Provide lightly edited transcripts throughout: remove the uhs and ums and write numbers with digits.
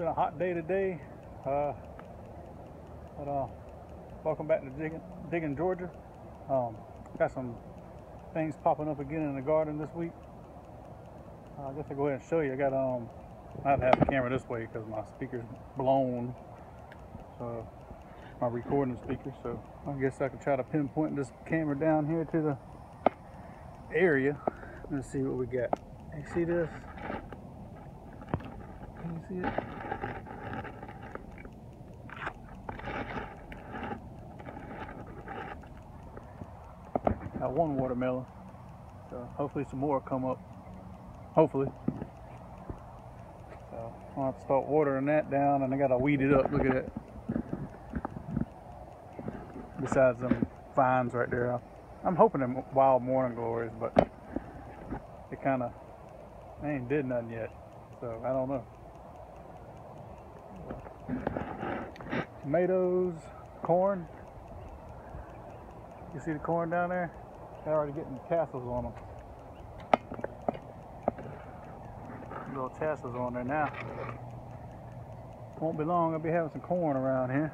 a hot day today. Welcome back to Digging Georgia. Got some things popping up again in the garden this week. I guess I'll go ahead and show you. I have to have the camera this way because my speaker's blown. So my recording speaker. So I guess I could try to pinpoint this camera down here to the area. Let's see what we got. You see this? Can you see it? Got one watermelon. So hopefully some more come up. Hopefully. So I'll have to start watering that down, and I gotta weed it up. Look at that. Besides them vines right there. I'm hoping they're wild morning glories, but they ain't did nothing yet. So I don't know. Tomatoes, corn. You see the corn down there? They're already getting tassels on them. Little tassels on there now. Won't be long, I'll be having some corn around here.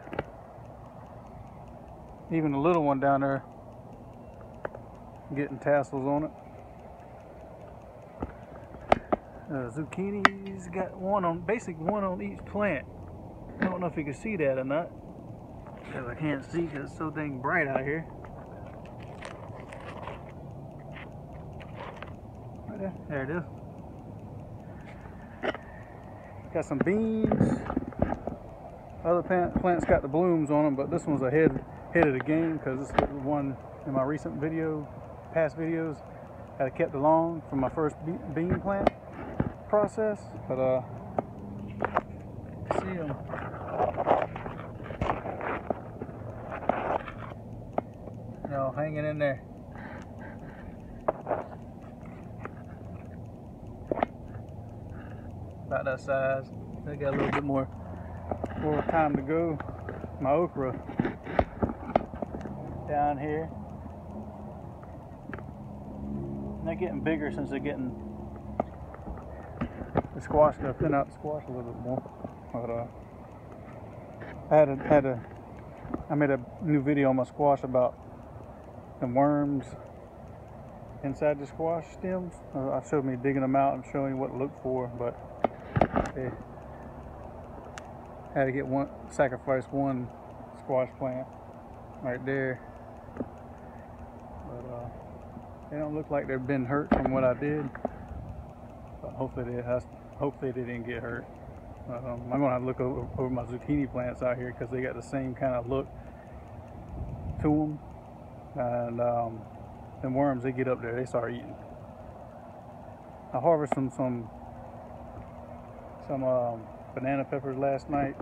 Even the little one down there getting tassels on it. Zucchinis, got one on each plant. I don't know if you can see that or not, because I can't see because it's so dang bright out here. Right there, there it is. Got some beans. Other plants got the blooms on them, but this one's ahead of the game because this is the one in my past videos that I kept along from my first bean plant process. But see them. Hanging in there. About that size. They got a little bit more time to go. My okra down here. And they're getting bigger since they're getting the squash. They're thin out the squash a little bit more. But I made a new video on my squash about the worms inside the squash stems. I showed me digging them out and showing you what to look for, but I had to sacrifice one squash plant right there. But they don't look like they've been hurt from what I did. But hopefully they didn't get hurt. I'm gonna have to look over my zucchini plants out here because they got the same kind of look to them. And them worms, they get up there, they start eating. I harvested some banana peppers last night,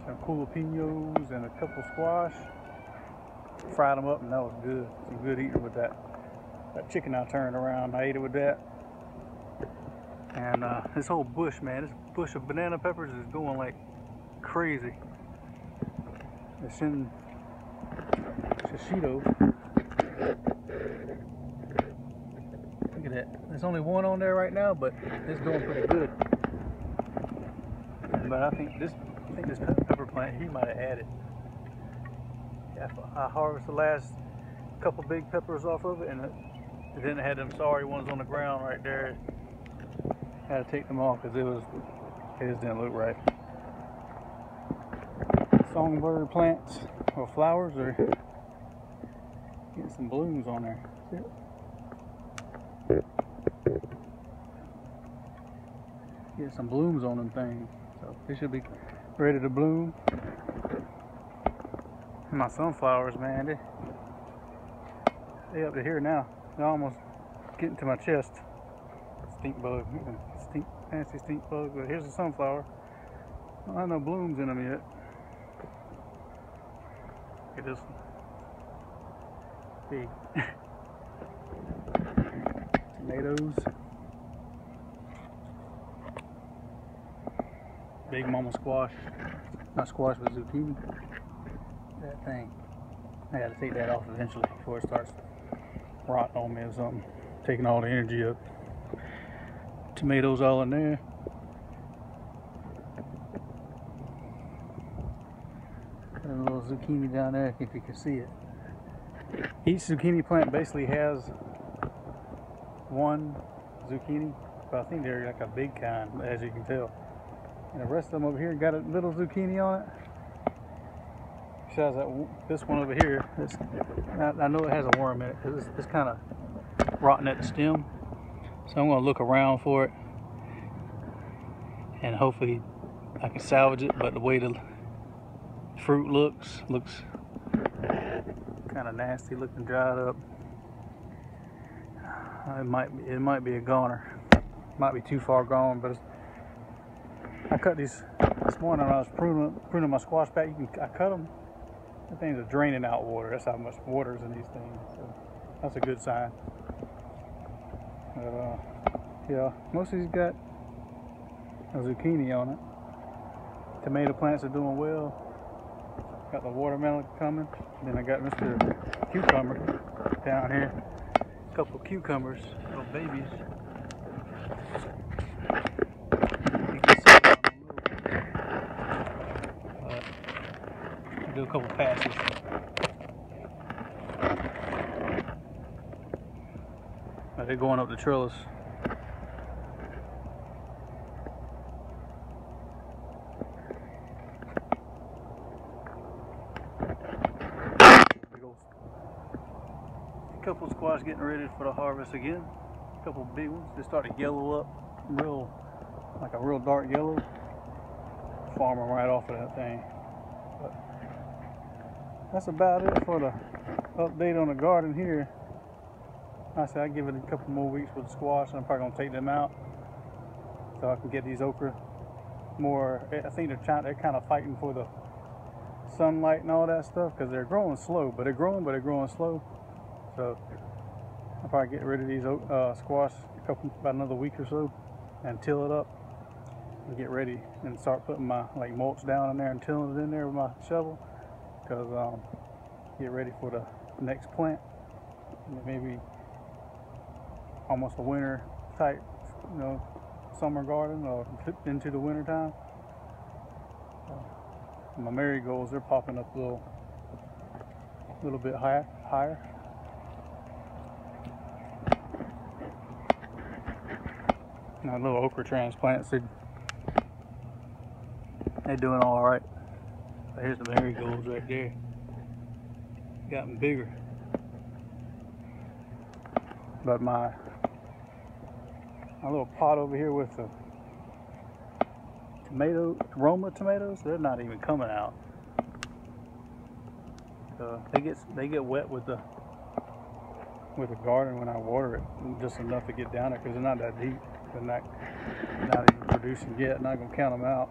some jalapenos, and a couple squash. Fried them up, and that was good. Some good eating with that chicken I turned around. I ate it with that. And this whole bush, man, this bush of banana peppers is going like crazy. It's in Shishito. Look at that. There's only one on there right now, but it's going pretty good. But I think this pepper plant he might have added. Yeah, I harvested the last couple big peppers off of it, and then it had them sorry ones on the ground right there. I had to take them off because it just didn't look right. Songbird plants or flowers are getting some blooms on there. See it? Get some blooms on them things. So they should be ready to bloom. My sunflowers, man, they up to here now. They're almost getting to my chest. Stink bug, fancy stink bug. But here's a sunflower. I don't have no blooms in them yet. Look at this one. Big. Tomatoes. Big mama squash. Not squash, but zucchini. That thing. I gotta take that off eventually before it starts rotting on me or something. Taking all the energy up. Tomatoes all in there. little zucchini down there, if you can see it. Each zucchini plant basically has one zucchini, but I think they're like a big kind, as you can tell. And the rest of them over here got a little zucchini on it. Besides that, this one over here, I know it has a worm in it because it's kind of rotten at the stem. So I'm going to look around for it, and hopefully I can salvage it. But the way the fruit looks kind of nasty, looking dried up. It might be a goner. Might be too far gone, but I cut these this morning when I was pruning my squash back. I cut them. The things are draining out water. That's how much water is in these things. So that's a good sign. But yeah, most of these got a zucchini on it. Tomato plants are doing well. Got the watermelon coming. Then I got Mr. Cucumber down here. A couple of cucumbers, little babies. You can see them I'll do a couple passes. They're going up the trellis. A couple of squash getting ready for the harvest again. A couple of big ones. They started to yellow up, like a real dark yellow. Farm them right off of that thing. But that's about it for the update on the garden here. I said I'd give it a couple more weeks with the squash, and I'm probably gonna take them out so I can get these okra more. I think they're kind of fighting for the sunlight and all that stuff because they're growing slow, but they're growing slow. So I'll probably get rid of these squash about another week or so and till it up and get ready and start putting my mulch down in there and tilling it in there with my shovel because get ready for the next plant. And maybe almost a winter type, summer garden or into the winter time. My marigolds, they're popping up a little bit higher. Now little okra transplants, they're doing all right. Here's the marigolds right there. Gotten bigger. But my little pot over here with the Roma tomatoes, they're not even coming out. They get wet with the garden when I water it, just enough to get down there because they're not that deep. They're not even producing yet. Not gonna count them out.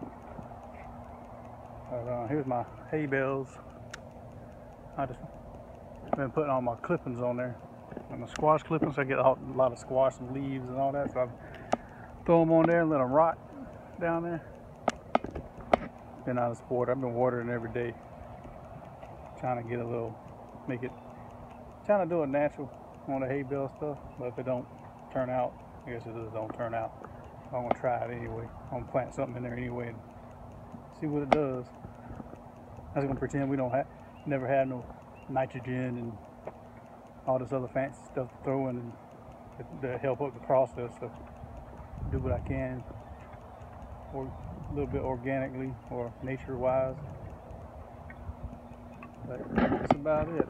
But here's my hay bales. I just been putting all my clippings on there. And the squash clippings, I get a lot of squash and leaves and all that, so I throw them on there and let them rot down there. Been out of sport. I've been watering every day, trying to get trying to do it natural on the hay bale stuff. But if it don't turn out, I guess it just don't turn out. I'm gonna try it anyway. I'm gonna plant something in there anyway and see what it does. I was gonna pretend we never had no nitrogen and all this other fancy stuff to throw in and to help up the process. So do what I can, or a little bit organically or nature-wise. But that's about it.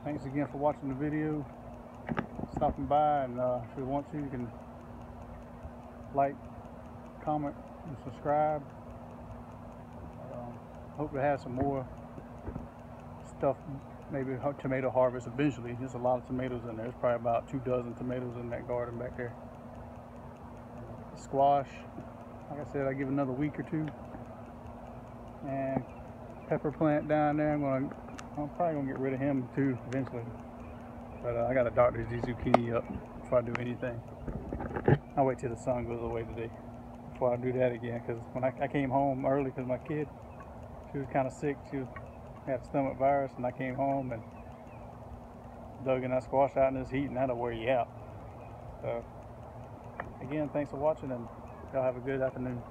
Thanks again for watching the video, stopping by, and if you want to, you can like, comment, and subscribe. Hope to have some more stuff, maybe tomato harvest eventually. There's a lot of tomatoes in there. There's probably about 2 dozen tomatoes in that garden back there. Squash, like I said, I give it another week or two. And pepper plant down there, I'm probably gonna get rid of him too eventually. But I gotta doctor these zucchini up before I do anything. I'll wait till the sun goes away today before I do that again. Because when I came home early, because my kid, she was kind of sick. She had a stomach virus, and I came home and dug in that squash out in this heat, and that'll wear you out. So again, thanks for watching, and y'all have a good afternoon.